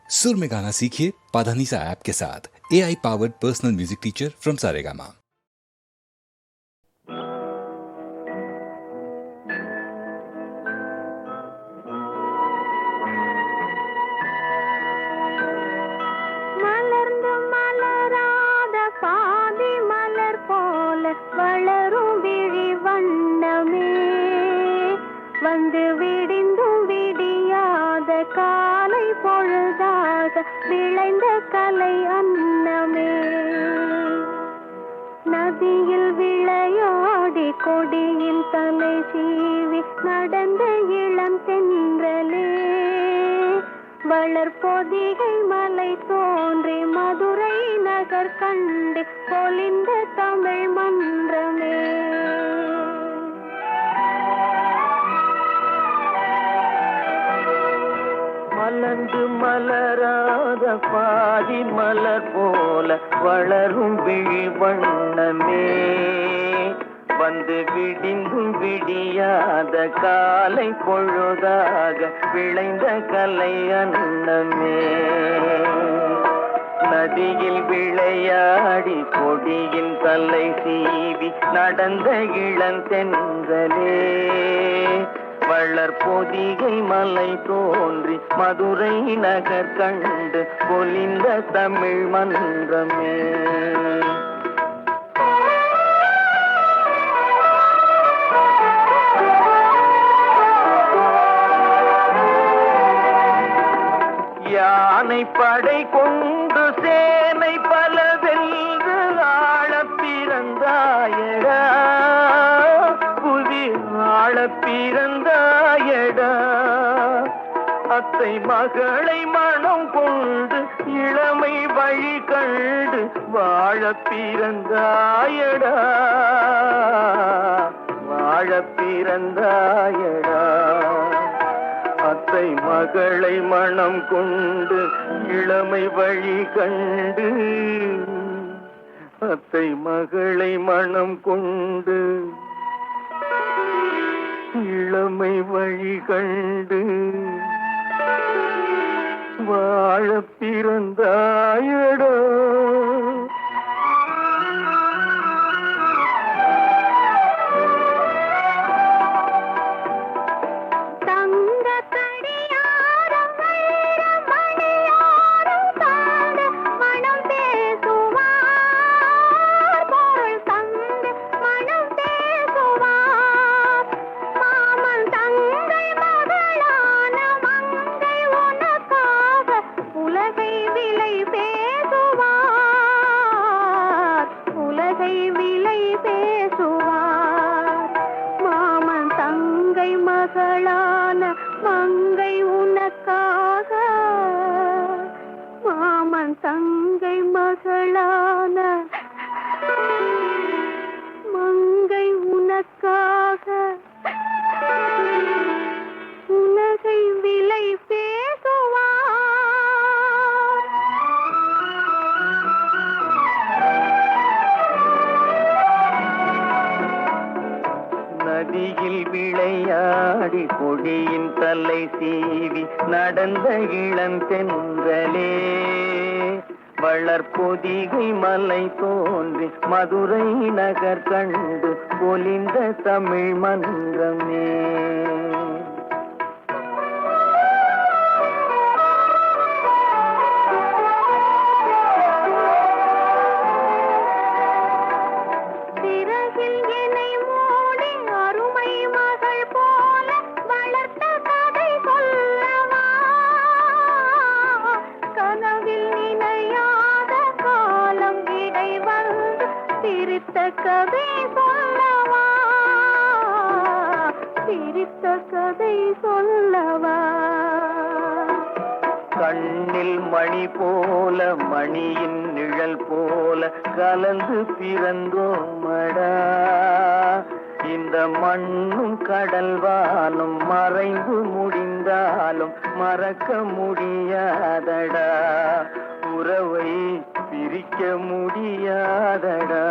सुर में गाना सीखिए पाधानीसा ऐप के साथ। AI powered personal music teacher from Saregama. மலர்ந்து மலராத பாதி மலர் போல வளரும் விழி வண்ணமே, வந்து விடிந்தும் விடியாத காலை பொழுதாக விளைந்த கலை அன்னமே. நதியில் விளையாடி கொடியில் தலை சீவி நடந்த இளம் தென்றலே, வளர்பொதிகை மலை தோன்றி மதுரை நகர் கண்டு பொலிந்த தமிழ் மன்றமே. மலர்ந்து மலராத பாதி மலர் போல வளரும் விழி வண்ணமே, வந்து விடிந்தும் விடியாத காலை பொழுதாக விளைந்த கலை அன்னமே. நதியில் விளையாடி கொடியின் தலை சீவி நடந்த இளந்தென்றலே, வளர்பொதிகை மலை தோன்றி மதுரை நகர் கண்டு பொலிந்த தமிழ் மன்றமே. யானை படை கொண்டு சேனை பல வென்று ஆள பிறந்தாயடா, புவி ஆள பிறந்தாயடா. அத்தை மகளை மனம் கொண்டு இளமை வழி கண்டு வாழ பிறந்தாயடா, வாழ பிறந்தாயடா. அத்தை மகளை மனம் கொண்டு இளமை வழி கண்டு, அத்தை மகளை மனம் கொண்டு இளமை வழி கண்டு வாழ பிறந்தாயடா. மகளான மங்கை உனக்காக, மாமன் தங்கை மகளான மங்கை உனக்காக உலகை விலை பேசுவார். நதியில் விளையாடி கொடியின் தலை சீவி நடந்த இளந்தென்றலே, வளர்பொதிகை மலை தோன்றி மதுரை நகர் கண்டு பொலிந்த தமிழ் மன்றமே. கதை சொல்லவா, சிரித்த கதை சொல்லவா. கண்ணில் மணி போல மணியின் நிழல் போல கலந்து பிறந்தோமடா, இந்த மண்ணும் கடல்வானும் மறைந்து முடிந்தாலும் மறக்க முடியாதடா, உறவை பிரிக்க முடியாதடா.